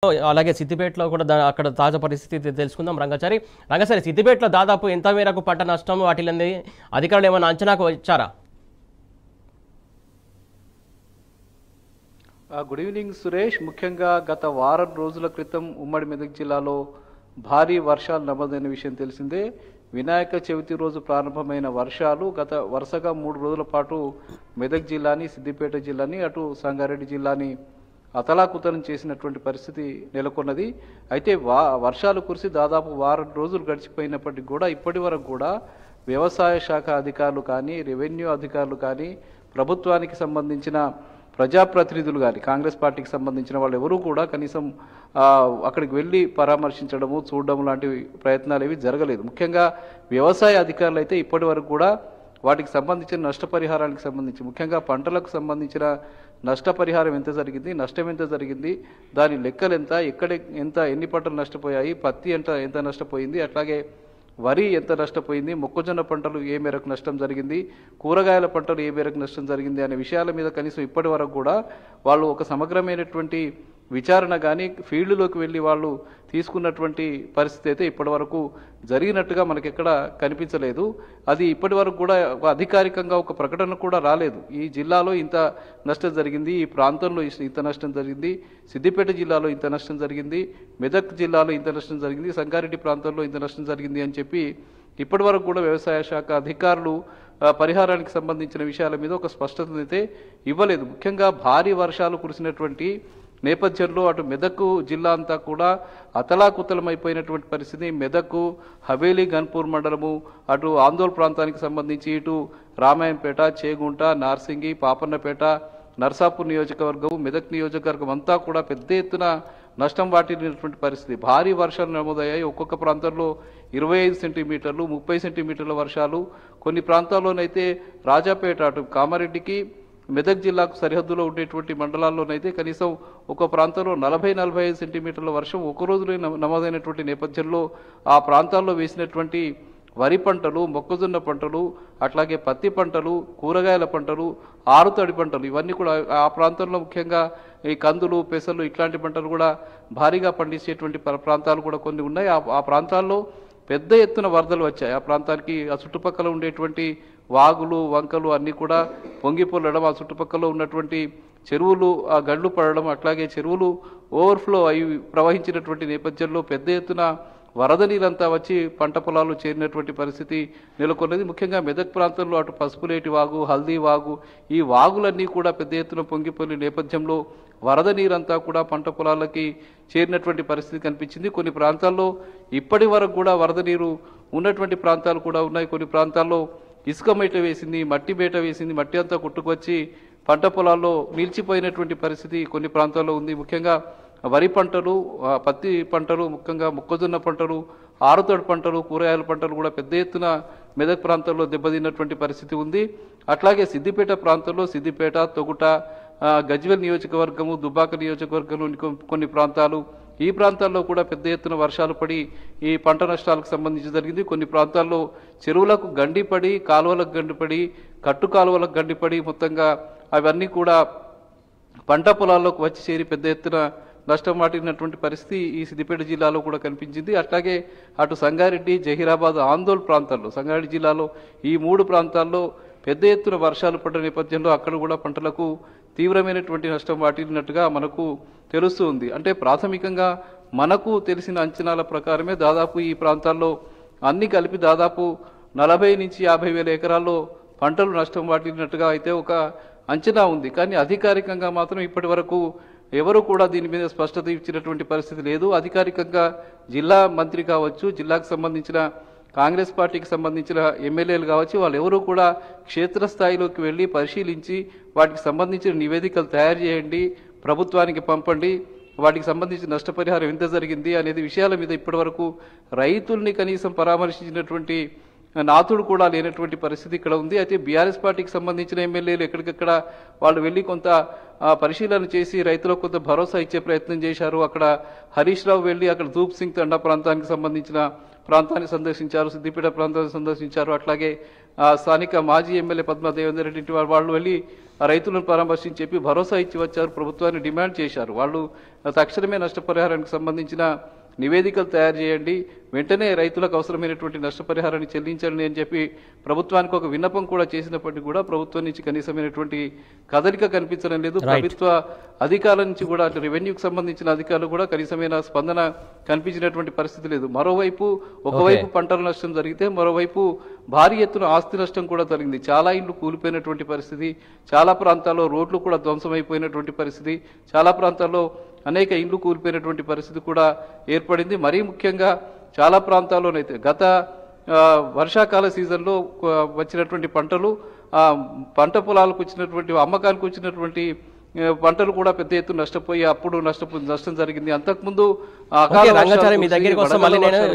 అలాగే సిద్దిపేటలో కూడా అక్కడ తాజా పరిస్థితి తెలుసుకుందాం. రంగాచారి సిద్దిపేటలో దాదాపు ఎంత మేరకు పంట నష్టం వాటిల్లింది, అధికారులు ఏమైనా అంచనాకు వచ్చారా? Good evening Suresh. ముఖ్యంగా గత వారం రోజుల క్రితం ఉమ్మడి మెదక్ జిల్లాలో భారీ వర్షాలు నమోదైన విషయం తెలిసిందే. వినాయక చవితి రోజు ప్రారంభమైన వర్షాలు గత వరుసగా 3 రోజుల పాటు మెదక్ జిల్లాని, సిద్దిపేట జిల్లాని, అటు సంగారెడ్డి జిల్లాని అతలాకుతలం చేసినటువంటి పరిస్థితి నెలకొన్నది. అయితే వర్షాలు కురిసి దాదాపు వారం రోజులు గడిచిపోయినప్పటికీ కూడా ఇప్పటి వరకు కూడా వ్యవసాయ శాఖ అధికారులు కానీ, రెవెన్యూ అధికారులు కానీ, ప్రభుత్వానికి సంబంధించిన ప్రజాప్రతినిధులు కానీ, కాంగ్రెస్ పార్టీకి సంబంధించిన వాళ్ళు ఎవరూ కూడా కనీసం అక్కడికి వెళ్ళి పరామర్శించడము, చూడడం లాంటి ప్రయత్నాలు ఏవి జరగలేదు. ముఖ్యంగా వ్యవసాయ అధికారులు అయితే ఇప్పటి వరకు కూడా వాటికి సంబంధించిన నష్టపరిహారానికి సంబంధించి, ముఖ్యంగా పంటలకు సంబంధించిన నష్టపరిహారం ఎంత జరిగింది, నష్టం ఎంత జరిగింది, దాని లెక్కలు ఎంత, ఎన్ని పంటలు నష్టపోయాయి, పత్తి ఎంత నష్టపోయింది, అట్లాగే వరి ఎంత నష్టపోయింది, మొక్కజొన్న పంటలు ఏ మేరకు నష్టం జరిగింది, కూరగాయల పంటలు ఏ మేరకు నష్టం జరిగింది అనే విషయాల మీద కనీసం ఇప్పటి వరకు కూడా వాళ్ళు ఒక సమగ్రమైనటువంటి విచారణ కానీ, ఫీల్డ్లోకి వెళ్ళి వాళ్ళు తీసుకున్నటువంటి పరిస్థితి అయితే ఇప్పటి వరకు జరిగినట్టుగా మనకి ఎక్కడ కనిపించలేదు. అది ఇప్పటి వరకు కూడా అధికారికంగా ఒక ప్రకటన కూడా రాలేదు. ఈ జిల్లాలో ఇంత నష్టం జరిగింది, ఈ ప్రాంతంలో ఇంత నష్టం జరిగింది, సిద్దిపేట జిల్లాలో ఇంత నష్టం జరిగింది, మెదక్ జిల్లాలో ఇంత నష్టం జరిగింది, సంగారెడ్డి ప్రాంతంలో ఇంత నష్టం జరిగింది అని చెప్పి ఇప్పటి వరకు కూడా వ్యవసాయ శాఖ అధికారులు పరిహారానికి సంబంధించిన విషయాల మీద ఒక స్పష్టత అయితే ఇవ్వలేదు. ముఖ్యంగా భారీ వర్షాలు కురిసినటువంటి నేపథ్యంలో అటు మెదక్ జిల్లా అంతా కూడా అతలాకుతలమైపోయినటువంటి పరిస్థితి. మెదక్, హవేలీ, గన్పూర్ మండలము, అటు ఆందోళన ప్రాంతానికి సంబంధించి ఇటు రామాయంపేట, చేగుంట, నార్సింగి, పాపన్నపేట, నర్సాపూర్ నియోజకవర్గం, మెదక్ నియోజకవర్గం అంతా కూడా పెద్ద ఎత్తున నష్టం వాటిల్లినటువంటి పరిస్థితి. భారీ వర్షాలు నమోదయ్యాయి. ఒక్కొక్క ప్రాంతంలో 25 సెంటీమీటర్లు, 30 సెంటీమీటర్ల వర్షాలు. కొన్ని ప్రాంతాల్లోనైతే రాజాపేట, అటు కామారెడ్డికి మెదక్ జిల్లాకు సరిహద్దులో ఉండేటువంటి మండలాల్లోనైతే కనీసం ఒక ప్రాంతంలో 40-45 సెంటీమీటర్ల వర్షం ఒక రోజులో నమోదైనటువంటి నేపథ్యంలో ఆ ప్రాంతాల్లో వేసినటువంటి వరి పంటలు, మొక్కజొన్న పంటలు, అట్లాగే పత్తి పంటలు, కూరగాయల పంటలు, ఆరుతడి పంటలు, ఇవన్నీ కూడా ఆ ప్రాంతంలో ముఖ్యంగా ఈ కందులు, పెసలు ఇట్లాంటి పంటలు కూడా భారీగా పండించేటువంటి ప్రాంతాలు కూడా కొన్ని ఉన్నాయి. ఆ ప్రాంతాల్లో పెద్ద ఎత్తున వరదలు వచ్చాయి. ఆ ప్రాంతానికి ఆ చుట్టుపక్కల ఉండేటువంటి వాగులు, వంకలు అన్నీ కూడా పొంగిపొల్లడం, ఆ చుట్టుపక్కల ఉన్నటువంటి చెరువులు ఆ గండ్లు పడడం, అట్లాగే చెరువులు ఓవర్ఫ్లో అయి ప్రవహించినటువంటి నేపథ్యంలో పెద్ద ఎత్తున వరద నీరంతా వచ్చి పంట పొలాలు చేరినటువంటి పరిస్థితి నెలకొన్నది. ముఖ్యంగా మెదక్ ప్రాంతంలో అటు పసుపులేటి వాగు, హల్దీ వాగు, ఈ వాగులన్నీ కూడా పెద్ద ఎత్తున పొంగిపోయిన నేపథ్యంలో వరద నీరంతా కూడా పంట పొలాలకి చేరినటువంటి పరిస్థితి కనిపించింది. కొన్ని ప్రాంతాల్లో ఇప్పటి వరకు కూడా వరద నీరు ఉన్నటువంటి ప్రాంతాలు కూడా ఉన్నాయి. కొన్ని ప్రాంతాల్లో ఇసుక మేట వేసింది, మట్టి మేట వేసింది, మట్టి అంతా కొట్టుకొచ్చి పంట పొలాల్లో నిలిచిపోయినటువంటి పరిస్థితి కొన్ని ప్రాంతాల్లో ఉంది. ముఖ్యంగా వరి పంటలు, పత్తి పంటలు, ముఖ్యంగా మొక్కజొన్న పంటలు, ఆరుతడి పంటలు, కూరగాయల పంటలు కూడా పెద్ద ఎత్తున మెదక్ ప్రాంతంలో దెబ్బతిన్నటువంటి పరిస్థితి ఉంది. అట్లాగే సిద్దిపేట ప్రాంతంలో సిద్దిపేట, తొగుట, గజ్వేల్ నియోజకవర్గము, దుబ్బాక నియోజకవర్గంలోని కొన్ని ప్రాంతాలు, ఈ ప్రాంతాల్లో కూడా పెద్ద ఎత్తున వర్షాలు పడి ఈ పంట నష్టాలకు సంబంధించి జరిగింది. కొన్ని ప్రాంతాల్లో చెరువులకు గండిపడి, కాలువలకు గండిపడి, కట్టు కాలువలకు గండిపడి మొత్తంగా అవన్నీ కూడా పంట పొలాల్లోకి వచ్చి చేరి పెద్ద ఎత్తున నష్టం వాటినటువంటి పరిస్థితి ఈ సిద్దిపేట జిల్లాలో కూడా కనిపించింది. అట్లాగే అటు సంగారెడ్డి, జహీరాబాద్, ఆందోళన ప్రాంతాల్లో, సంగారెడ్డి జిల్లాలో ఈ 3 ప్రాంతాల్లో పెద్ద ఎత్తున వర్షాలు పడ్డ నేపథ్యంలో అక్కడ కూడా పంటలకు తీవ్రమైనటువంటి నష్టం వాటిల్లినట్టుగా మనకు తెలుస్తుంది. అంటే ప్రాథమికంగా మనకు తెలిసిన అంచనాల ప్రకారమే దాదాపు ఈ ప్రాంతాల్లో అన్ని కలిపి దాదాపు 40 నుంచి 50 వేల ఎకరాల్లో పంటలు నష్టం వాటిల్లినట్టుగా అయితే ఒక అంచనా ఉంది. కానీ అధికారికంగా మాత్రం ఇప్పటి వరకు ఎవరు కూడా దీని మీద స్పష్టత ఇచ్చినటువంటి పరిస్థితి లేదు. అధికారికంగా జిల్లా మంత్రి కావచ్చు, జిల్లాకు సంబంధించిన కాంగ్రెస్ పార్టీకి సంబంధించిన ఎమ్మెల్యేలు కావచ్చు, వాళ్ళు ఎవరు కూడా క్షేత్రస్థాయిలోకి వెళ్ళి పరిశీలించి వాటికి సంబంధించిన నివేదికలు తయారు చేయండి, ప్రభుత్వానికి పంపండి, వాటికి సంబంధించిన నష్టపరిహారం ఎంత జరిగింది అనేది విషయాల మీద ఇప్పటి వరకు రైతుల్ని కనీసం పరామర్శించినటువంటి నాతుడు కూడా లేనటువంటి పరిస్థితి ఇక్కడ ఉంది. అయితే బీఆర్ఎస్ పార్టీకి సంబంధించిన ఎమ్మెల్యేలు ఎక్కడికక్కడ వాళ్ళు వెళ్ళి కొంత పరిశీలన చేసి రైతులకు కొంత భరోసా ఇచ్చే ప్రయత్నం చేశారు. అక్కడ హరీష్ రావు వెళ్ళి అక్కడ ధూప్ సింగ్ తండా ప్రాంతానికి సంబంధించిన ప్రాంతాన్ని సందర్శించారు, సిద్దిపేట ప్రాంతాన్ని సందర్శించారు. అట్లాగే స్థానిక మాజీ ఎమ్మెల్యే పద్మా దేవేందర్ రెడ్డి వాళ్ళు వెళ్ళి ఆ రైతులను పరామర్శించి చెప్పి భరోసా ఇచ్చి వచ్చారు, ప్రభుత్వాన్ని డిమాండ్ చేశారు. వాళ్ళు తక్షణమే నష్టపరిహారానికి సంబంధించిన నివేదికలు తయారు చేయండి, వెంటనే రైతులకు అవసరమైనటువంటి నష్టపరిహారాన్ని చెల్లించండి అని చెప్పి ప్రభుత్వానికి ఒక విన్నపం కూడా చేసినప్పటికీ కూడా ప్రభుత్వం నుంచి కనీసమైనటువంటి కదలిక కనిపించడం లేదు. ప్రభుత్వ అధికారుల నుంచి కూడా అటు రెవెన్యూకి సంబంధించిన అధికారులు కూడా కనీసమైన స్పందన కనిపించినటువంటి పరిస్థితి లేదు. మరోవైపు ఒకవైపు పంటల నష్టం జరిగితే మరోవైపు భారీ ఎత్తున ఆస్తి నష్టం కూడా జరిగింది. చాలా ఇండ్లు కూలిపోయినటువంటి పరిస్థితి, చాలా ప్రాంతాల్లో రోడ్లు కూడా ధ్వంసమైపోయినటువంటి పరిస్థితి, చాలా ప్రాంతాల్లో అనేక ఇండ్లు కూలిపోయినటువంటి పరిస్థితి కూడా ఏర్పడింది. మరీ ముఖ్యంగా చాలా ప్రాంతాల్లోనైతే గత వర్షాకాల సీజన్లో వచ్చినటువంటి పంటలు, పంట పొలాలకు వచ్చినటువంటి అమ్మకానికి వచ్చినటువంటి పంటలు కూడా పెద్ద ఎత్తున నష్టపోయి అప్పుడు నష్టం జరిగింది. అంతకుముందు రంగాచారి మీ దగ్గరికి వస్తే మళ్ళీ నేను